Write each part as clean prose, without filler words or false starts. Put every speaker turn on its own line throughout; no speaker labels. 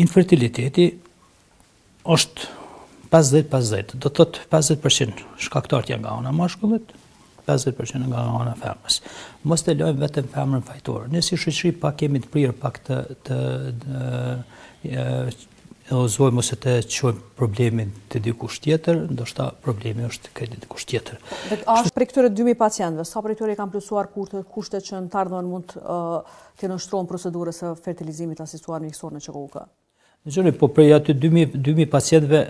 Infertiliteti është 50-50, do të thotë 50% shkaktarët janë nga ana mashkullit, 50% nga ana femrës. Mos të lojmë vetëm femrën fajtore. Ne si shoqëri pak kemi të prirë pak të ozojmë ose të çojmë problemin te dikush tjetër, ndoshta problemi është te dikush tjetër.
Është për këtyre 2000 pacientëve, sa për këtyre kanë plotësuar kushtet që në të ardhmen mund të nënshtrohen procedurës së fertilizimit asistuar mjekësor në ÇKUK?
Dëgjoni, po për aty 2000 pacientëve,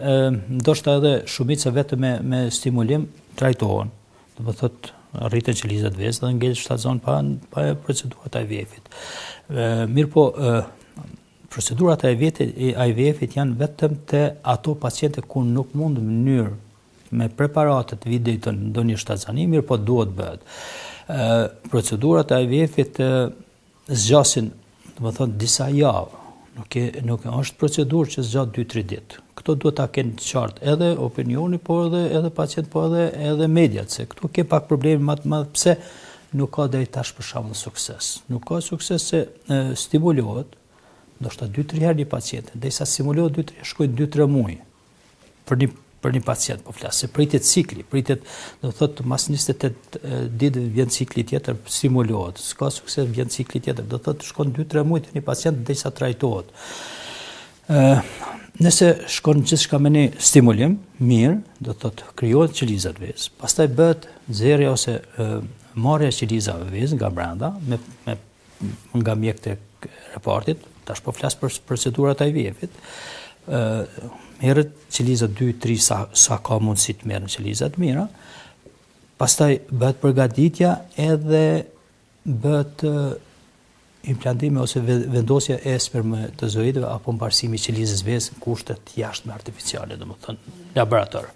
ndoshta edhe shumica vetëm me stimulim trajtohen. Do të thotë rriten qelizat vezë dhe ngel shtazon pa procedurat e IVF-it. Mirë po, procedurat e IVF-it janë vetëm te ato paciente ku nuk mund në mënyrë me preparatet viditën ndonjë shtazani, mirë po duhet bëhet. Procedurat e IVF-it zgjasin, do të thonë disa javë. Nuk është procedurë që zgjat 2-3 ditë. Këto duhet ta kenë qartë edhe opinioni, por edhe pacient, por edhe mediat, se këtu ke pak probleme më të madh pse nuk ka deri tash për shembull sukses. Nuk ka sukses se stimulohet, ndoshta 2-3 herë një pacient, derisa stimulohet 2-3 shkojnë 2-3 muaj për një pacient, po flas se pritet cikli, do thotë mas 28 ditë vjen cikli tjetër, stimulohet, s'ka sukses vjen cikli tjetër, do thotë shkon 2-3 muaj te një pacient derisa trajtohet. Nëse shkon gjithçka me një stimulim, mirë, do thotë krijohet qelizat vezë, pastaj bëhet nxjerrja ose marrja e qelizave vezë nga brenda nga mjekët e repartit, tash po flas për procedurat e IVF-it. Merret qeliza 2-3 sa ka mundësi të merren qelizat mira, pastaj bëhet përgatitja edhe bëhet implantimi ose vendosja e spermatozoidëve apo mbarësimi i qelizës vezë në kushte të jashtme artificiale, domethënë laborator.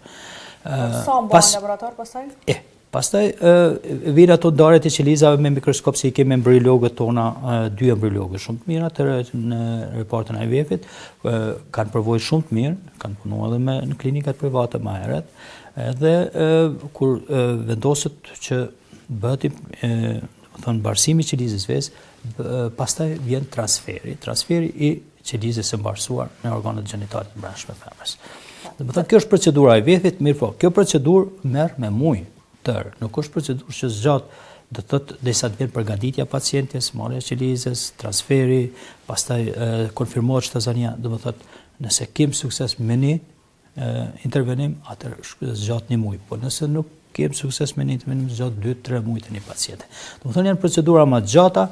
Sa mban laborator pastaj?
Pastaj vjen ato ndarjet e qelizave me mikroskop, se i kemi embriologët tona, 2 embriologë shumë të mirë në repartin e IVF-it, kanë përvojë shumë të mirë, kanë punuar edhe në klinikat private më herët, edhe kur vendoset që bëhet domethënë mbarësimi i qelizës vezë, pastaj vjen transferi i qelizës së mbarësuar në organet gjenitale të brendshme femrës. Domethënë kjo është procedura e IVF-it, mirë po, kjo procedurë merr me muaj. Nuk është procedurë që zgjat, do thotë derisa të vjen përgatitja e pacientes, marrja e qelizës, transferi, pastaj konfirmohet shtazania, do të thotë nëse kem sukses me një intervenim, atëherë zgjat një muaj, po nëse nuk kem sukses me një intervenim, zgjat 2-3 muaj të një paciente. Do të thonë janë procedura më të gjata,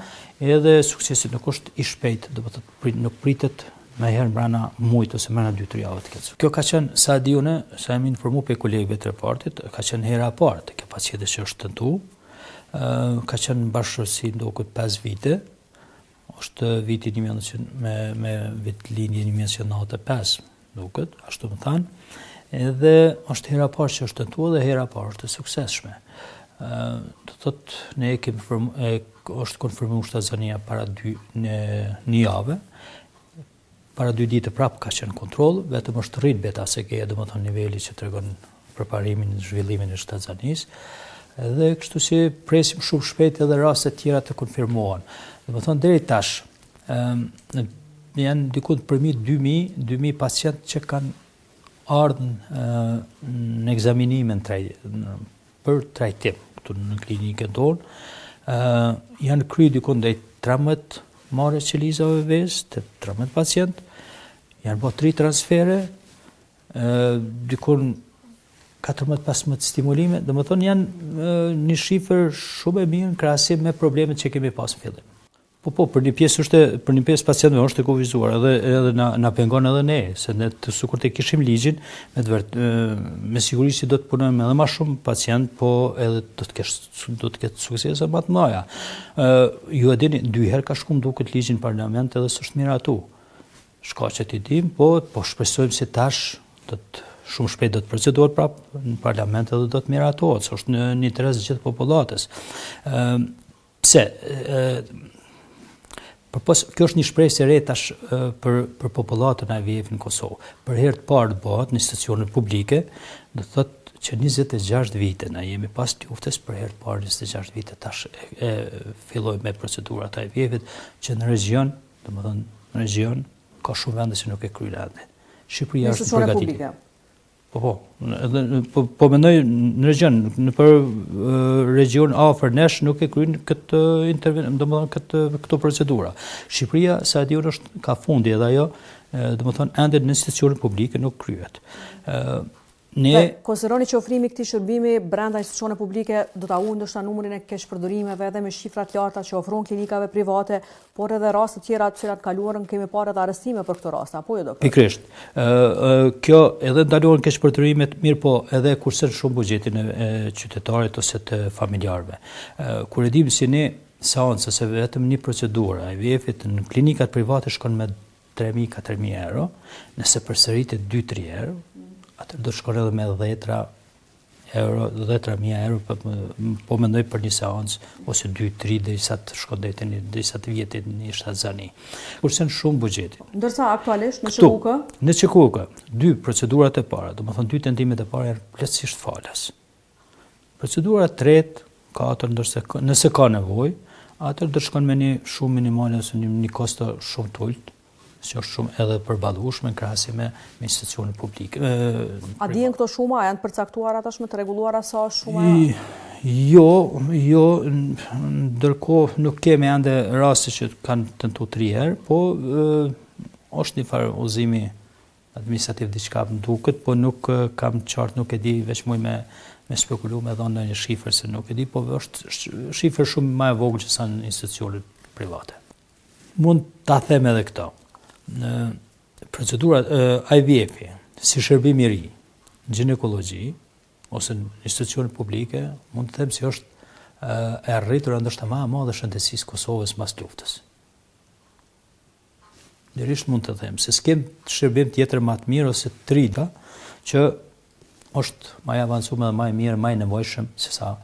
edhe suksesi nuk është i shpejtë, do të thotë nuk pritet me herë mbrana mujt ose mbrana 2-3 javë të ketë. Kjo ka qenë, sa di unë, sa jam informuar pe kolegëve të repartit, ka qenë hera e parë tek pacienti që është tentu, ka qenë bashkësi ndokët 5 vite, është viti 1900 me vitlinje 1995, duket, ashtu më thanë, edhe është hera e parë që është tentuar dhe hera e parë është e suksesshme. Do thotë ne është konfirmuar shtazania para një jave. Para 2 ditë prapë ka qenë kontroll, vetëm është rrit beta ACG, domethënë niveli që tregon përparimin, zhvillimin e shtazanisë. Edhe kështu si presim shumë shpejt edhe raste të tjera të konfirmohen. Domethënë deri tash janë diku përmi 2000 pacientë që kanë ardhur në ekzaminimin për trajtim këtu në klinikën tonë. Janë kryer diku ndaj 13 marrë qelizave vezë të 13 pacient, janë bërë 3 transfere, dikun 14-15 stimulime, dhe më thonë janë një shifër shumë e mirë në krahasim me problemet që kemi pas në fillim. Po, për një pjesë pacientëve është e kufizuar, edhe na pengon edhe ne, se ne sikur të kishim ligjin, me siguri si do të punojmë edhe më shumë pacient, po edhe do të ketë suksese më të mëdha. Ju e dini, 2 herë ka shkuar duket ligjin në parlament edhe s'është miratu. Shkaqet i dim, po shpresojmë se tash shumë shpejt do të procedohet prapë në parlament edhe do të miratohet, se është në interes të gjithë popullatës. Pse? Kjo është një shpresë e re tash për popullatën e IVF në Kosovë. Për herë të parë bëhet në institucione publike, do thotë që 26 vite na jemi pas luftës, për herë të parë 26 vite tash filloi me procedurat e IVF-it që në region, domethënë në region, ka shumë vende që nuk e kryen ende. Shqipëria është
institucione
përgatitur.
publike.
Po mendoj në region, në për region afër nesh nuk e kryen këtë intervenim, domethënë këto procedura. Shqipëria, sa e di unë, ka fundi edhe ajo, domethënë ende në institucione publike nuk kryhet.
Dhe konsideroni që ofrimi i këtij shërbimi brenda institucione publike do ta ulë ndoshta numrin e keqpërdorimeve edhe me shifra të larta që ofron klinikave private, por edhe raste të tjera të cilat kaluarën kemi parë edhe arrestime për këto raste, apo jo doktor?
Pikërisht. Kjo edhe ndalohen keqpërdorimet, mirë po edhe kursen shumë buxhetin e qytetarit ose të familjarëve. Kur e dim si ne seancë se vetëm një procedurë IVF-it në klinikat private shkon me 3.000-4.000 euro, nëse përsëritet 2-3 herë, atër do shkon edhe me 10.000 euro, po mendoj për një seancë, ose 2-3 derisa të shkon derisa të vjetit një shtatzani. Kursen shumë buxhetin.
Ndërsa aktualisht në ÇKUK?
Në ÇKUK, 2 procedurat e para, domethënë 2 tendimet e para janë plotësisht falas. Procedura 3, 4, nëse ka nevojë, atër do shkon me një shumë minimale ose një kosto shumë të ulët, që është shumë edhe përballueshme në krahasim me institucione publike.
A dihen këto shuma, janë përcaktuara tashmë të rregulluara sa është shuma?
Jo, ndërkohë nuk kemi ende raste që kanë tentuar 3 herë, po është një farë udhëzimi administrativ diçka më duket, po nuk kam qartë, nuk e di, veç muj me spekulu me dhënë ndonjë shifër se nuk e di, po është shifër shumë më e vogël se sa në institucionet private. Mund ta them edhe këto. Në procedurat IVF-i, si shërbim i ri, në ginekologji, ose në institucione publike, mund të them si është e arritur ndoshta më e madhe shëndetësisë Kosovës mbas luftës. Derisht mund të them se s'kem shërbim tjetër më të mirë ose të rita që është më i avancuar dhe më i mirë, më i nevojshëm se sa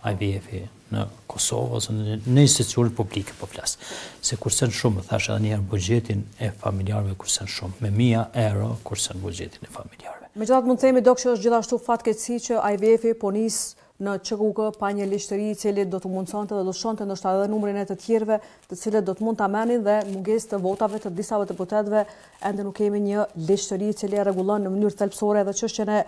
IVF-i në Kosovë ose në institucionet publike po flas. Se kursen shumë, thash edhe një herë, buxhetin e familjarëve kursen shumë, me 1.000 euro kursen buxhetin e familjarëve.
Megjithatë mund të themi dok që është gjithashtu fatkeqësi që IVF-i po nis në ÇKUK pa një lishtëri i cili do të mundsonte dhe do të shonte ndoshta edhe numrin e të tjerëve, të cilët do të mund ta merrnin dhe mungesë të votave të disa deputetëve, ende nuk kemi një lishtëri i cili rregullon në mënyrë thelbësore edhe çështjen e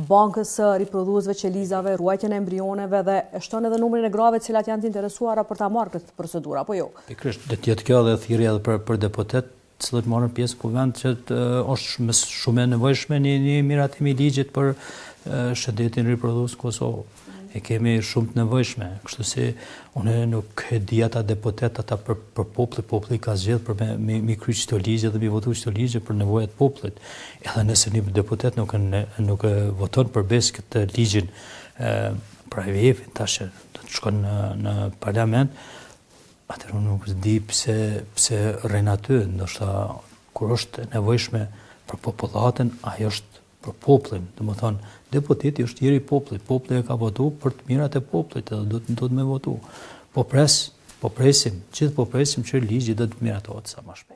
bankës së riprodhuesve qelizave, ruajtjen e embrioneve dhe e shton edhe numrin e grave të cilat janë të interesuara për ta marrë këtë procedurë, apo jo?
Pikërisht, do të jetë kjo edhe thirrje edhe për deputet, të cilët marrin pjesë kuvent që është shumë e nevojshme një miratim i ligjit për shëndetin riprodhues Kosovë. E kemi shumë të nevojshme, kështu si unë nuk e di ata deputet ata për populli ka zgjedhur për mi kry çdo ligje dhe mi votu çdo ligje për nevojat e popullit. Edhe nëse një deputet nuk voton përbes këtë ligjin për IVF-in, tash do të shkon në parlament, atëherë unë nuk di pse rrin aty, ndoshta kur është nevojshme për popullatën, ajo është për popullin, domethënë deputeti është njëri i popullit, populli e ka votuar për të mirat e popullit edhe do të më votu. Po presim, gjithë po presim që ligji do të miratohet sa më shpejt.